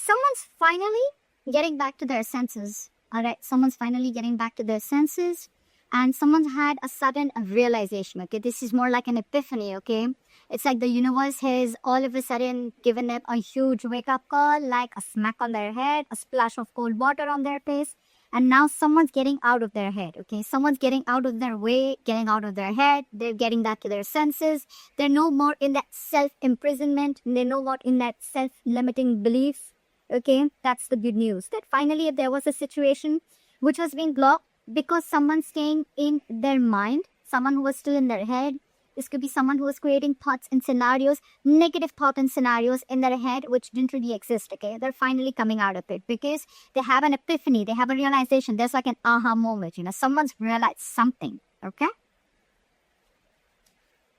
someone's finally getting back to their senses. All right, someone's finally getting back to their senses, and someone's had a sudden realization. Okay, this is more like an epiphany. Okay, it's like the universe has all of a sudden given them a huge wake up call, like a smack on their head, a splash of cold water on their face. And now someone's getting out of their head, okay? Someone's getting out of their way, getting out of their head. They're getting back to their senses. They're no more in that self-imprisonment. They're no more in that self-limiting belief, okay? That's the good news. That finally, if there was a situation which was being blocked because someone's staying in their mind, someone who was still in their head, this could be someone who was creating thoughts and scenarios, negative thoughts and scenarios in their head, which didn't really exist, okay? They're finally coming out of it because they have an epiphany. They have a realization. There's like an aha moment, someone's realized something, okay?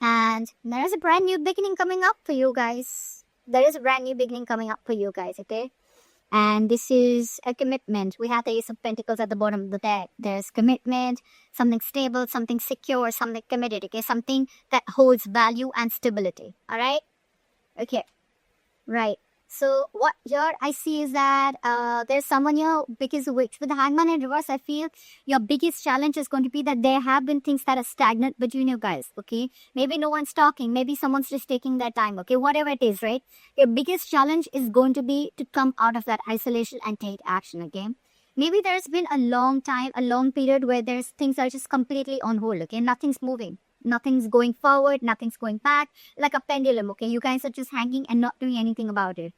And there is a brand new beginning coming up for you guys. There is a brand new beginning coming up for you guys, okay? And this is a commitment. We have the Ace of Pentacles at the bottom of the deck. There's commitment, something stable, something secure, something committed, okay? Something that holds value and stability, all right? Okay, right. So what here I see is that there's someone here, because with the Hangman in reverse, I feel your biggest challenge is going to be that there have been things that are stagnant between you guys, okay? Maybe no one's talking. Maybe someone's just taking their time, okay? Whatever it is, right? Your biggest challenge is going to be to come out of that isolation and take action, okay? Maybe there's been a long time, a long period where there's things are just completely on hold, okay? Nothing's moving. Nothing's going forward. Nothing's going back. Like a pendulum, okay? You guys are just hanging and not doing anything about it.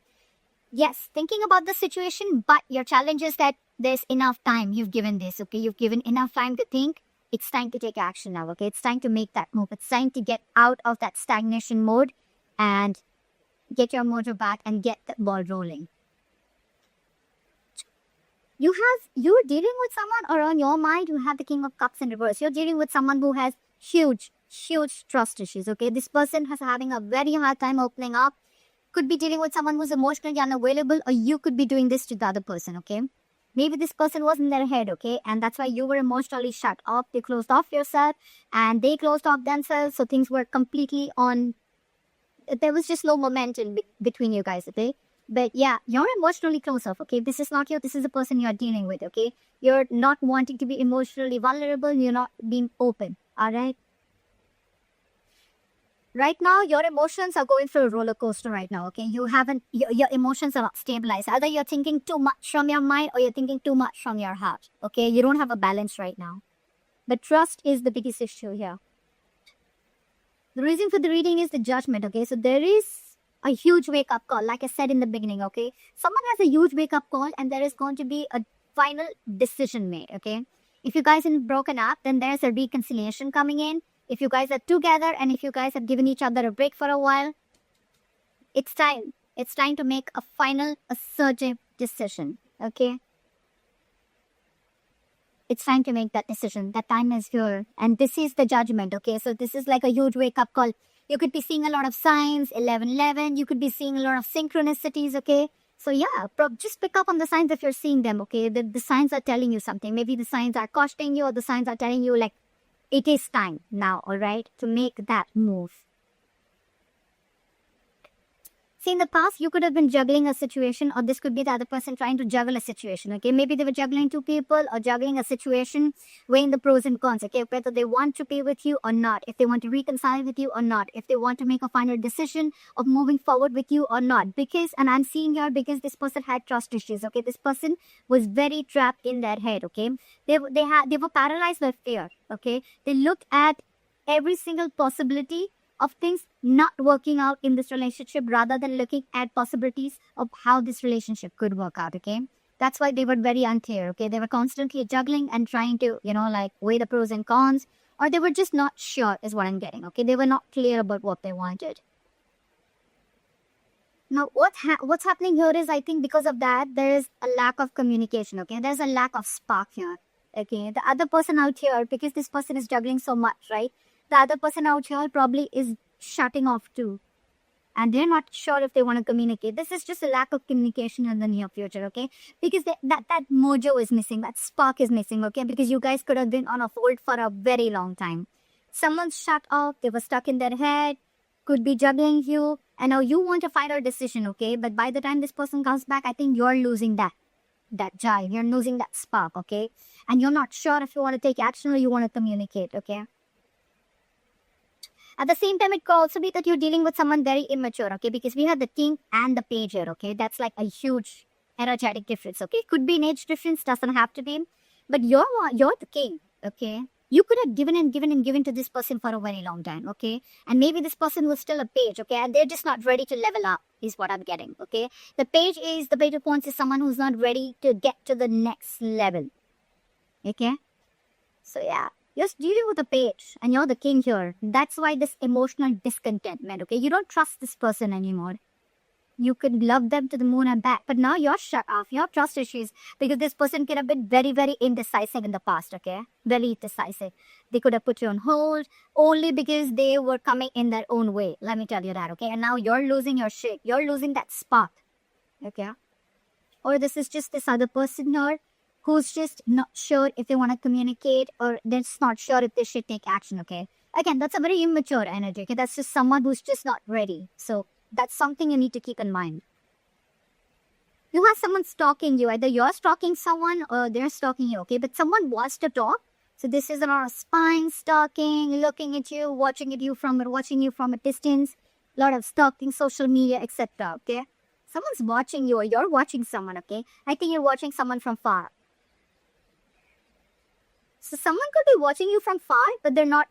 Yes, thinking about the situation, but your challenge is that there's enough time you've given this, okay? You've given enough time to think. It's time to take action now, okay? It's time to make that move. It's time to get out of that stagnation mode and get your motor back and get the ball rolling. You're dealing with someone, or on your mind, you have the King of Cups in reverse. You're dealing with someone who has huge trust issues, okay? This person is having a very hard time opening up. Could be dealing with someone who's emotionally unavailable, or you could be doing this to the other person, okay? Maybe this person was in their head, okay? And that's why you were emotionally shut off. They closed off yourself and they closed off themselves. So things were completely on. There was just no momentum between you guys, okay? But yeah, you're emotionally closed off, okay? This is not you. This is the person you're dealing with, okay? You're not wanting to be emotionally vulnerable. You're not being open, all right? Right now, your emotions are going through a roller coaster right now, okay? Your emotions are not stabilized. Either you're thinking too much from your mind or you're thinking too much from your heart, okay? You don't have a balance right now. But trust is the biggest issue here. The reason for the reading is the Judgment, okay? So there is a huge wake-up call, like I said in the beginning, okay? Someone has a huge wake-up call and there is going to be a final decision made, okay? If you guys are broken up, then there's a reconciliation coming in. If you guys are together and if you guys have given each other a break for a while, it's time. It's time to make a final assertive decision, okay? It's time to make that decision. That time is here. And this is the Judgment, okay? So this is like a huge wake-up call. You could be seeing a lot of signs, 11-11. You could be seeing a lot of synchronicities, okay? So yeah, just pick up on the signs if you're seeing them, okay? The signs are telling you something. Maybe the signs are cautioning you, or the signs are telling you, like, it is time now, all right, to make that move. See, in the past, you could have been juggling a situation, or this could be the other person trying to juggle a situation, okay? Maybe they were juggling two people or juggling a situation, weighing the pros and cons, okay? Whether they want to be with you or not, if they want to reconcile with you or not, if they want to make a final decision of moving forward with you or not. Because, and I'm seeing here, because this person had trust issues, okay? This person was very trapped in their head, okay? They were paralyzed by fear, okay? They looked at every single possibility of things not working out in this relationship rather than looking at possibilities of how this relationship could work out, okay? That's why they were very unclear, okay? They were constantly juggling and trying to, like weigh the pros and cons, or they were just not sure is what I'm getting, okay? They were not clear about what they wanted. Now, what's happening here is, I think because of that, there is a lack of communication, okay? There's a lack of spark here, okay? The other person out here, because this person is juggling so much, right? The other person out here probably is shutting off too. And they're not sure if they want to communicate. This is just a lack of communication in the near future, okay? Because that mojo is missing. That spark is missing, okay? Because you guys could have been on a hold for a very long time. Someone's shut off. They were stuck in their head. Could be juggling you. And now you want a final decision, okay? But by the time this person comes back, I think you're losing that jive. You're losing that spark, okay? And you're not sure if you want to take action or you want to communicate, okay? At the same time, it could also be that you're dealing with someone very immature, okay? Because we have the king and the page here, okay? That's like a huge energetic difference, okay? Could be an age difference, doesn't have to be. But you're the king, okay? You could have given and given and given to this person for a very long time, okay? And maybe this person was still a page, okay? And they're just not ready to level up, is what I'm getting, okay? The page of wands is someone who's not ready to get to the next level, okay? So, yeah. You're dealing with a page and you're the king here. That's why this emotional discontentment, okay? You don't trust this person anymore. You could love them to the moon and back, but now you're shut off. You have trust issues because this person could have been very, very indecisive in the past, okay? Very indecisive. They could have put you on hold only because they were coming in their own way. Let me tell you that, okay? And now you're losing your shit. You're losing that spark, okay? Or this is just this other person here who's just not sure if they want to communicate or they're just not sure if they should take action, okay? Again, that's a very immature energy, okay? That's just someone who's just not ready. So that's something you need to keep in mind. You have someone stalking you. Either you're stalking someone or they're stalking you, okay? But someone wants to talk. So this is a lot of spying, stalking, looking at you, watching you from a distance. A lot of stalking, social media, etc., okay? Someone's watching you or you're watching someone, okay? I think you're watching someone from far. So someone could be watching you from far, but they're not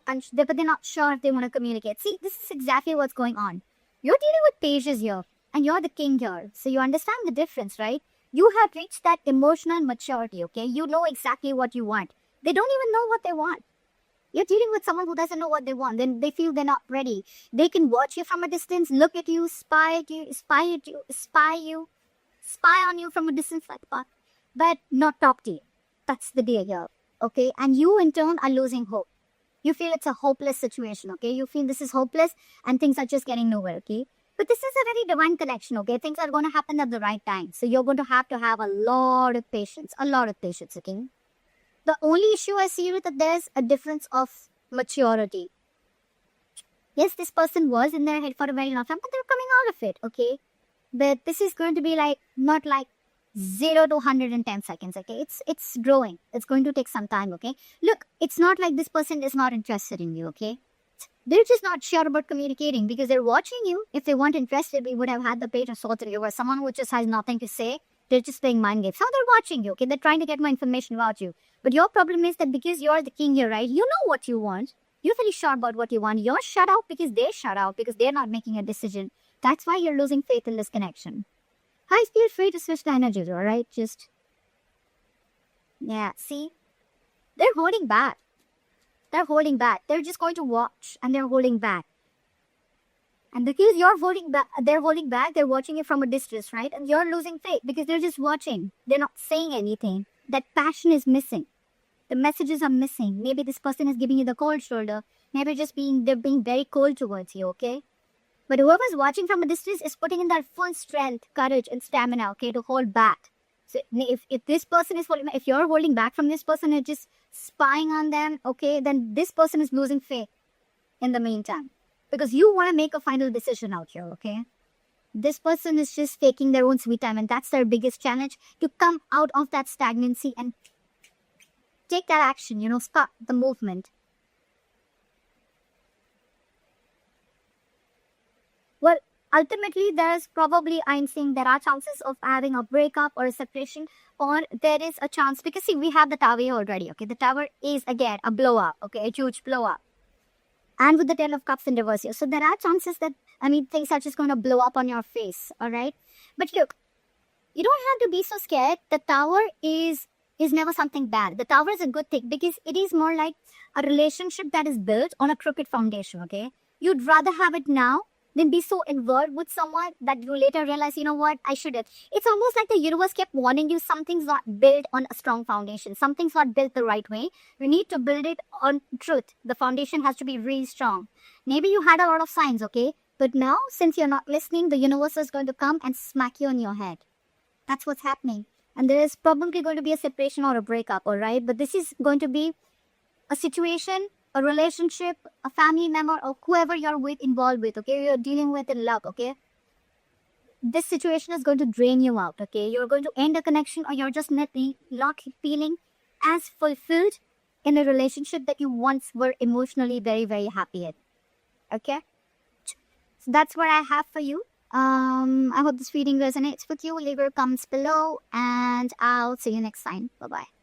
sure if they want to communicate. See, this is exactly what's going on. You're dealing with pages here, and you're the king here. So you understand the difference, right? You have reached that emotional maturity, okay? You know exactly what you want. They don't even know what they want. You're dealing with someone who doesn't know what they want. Then they feel they're not ready. They can watch you from a distance, look at you, spy on you from a distance like that, but not talk to you. That's the deal here. Okay, and you in turn are losing hope. You feel it's a hopeless situation, okay? You feel this is hopeless and things are just getting nowhere, okay? But this is a very divine connection, okay? Things are going to happen at the right time. So you're going to have a lot of patience, okay? The only issue I see is that there's a difference of maturity. Yes, this person was in their head for a very long time, but they're coming out of it, okay? But this is going to be not like 0 to 110 seconds, okay? It's growing. It's going to take some time, okay? Look, it's not like this person is not interested in you, okay? They're just not sure about communicating because they're watching you. If they weren't interested, we would have had the page of swords in you or someone who just has nothing to say. They're just playing mind games. Now they're watching you, okay? They're trying to get more information about you. But your problem is that because you're the king here, right? You know what you want. You're very sure about what you want. You're shut out because they're shut out because they're not making a decision. That's why you're losing faith in this connection. Guys, feel free to switch the energies, alright? Yeah, see? They're holding back. They're just going to watch and they're holding back. And because you're holding back, they're watching you from a distance, right? And you're losing faith because they're just watching. They're not saying anything. That passion is missing. The messages are missing. Maybe this person is giving you the cold shoulder. Maybe they're being very cold towards you, okay? But whoever's watching from a distance is putting in their full strength, courage, and stamina, okay, to hold back. So if this person is if you're holding back from this person and just spying on them, okay, then this person is losing faith in the meantime. Because you want to make a final decision out here, okay? This person is just taking their own sweet time and that's their biggest challenge, to come out of that stagnancy and take that action, start the movement. Well, ultimately, I'm saying there are chances of having a breakup or a separation, or there is a chance, because see, we have the tower here already, okay? The tower is, again, a blow up, okay? A huge blow up. And with the 10 of cups in reverse here. So there are chances that, things are just going to blow up on your face, all right? But look, you don't have to be so scared. The tower is never something bad. The tower is a good thing because it is more like a relationship that is built on a crooked foundation, okay? You'd rather have it now than be so involved with someone that you later realize, you know what, I shouldn't. It's almost like the universe kept warning you, something's not built on a strong foundation. Something's not built the right way. You need to build it on truth. The foundation has to be really strong. Maybe you had a lot of signs, okay? But now, since you're not listening, the universe is going to come and smack you on your head. That's what's happening. And there is probably going to be a separation or a breakup, all right? But this is going to be a situation a relationship, a family member, or whoever you're involved with, okay? You're dealing with in love, okay? This situation is going to drain you out, okay? You're going to end a connection, or you're just not feeling as fulfilled in a relationship that you once were emotionally very, very happy in, okay? So that's what I have for you. I hope this reading resonates with you. Leave your comments below, and I'll see you next time. Bye-bye.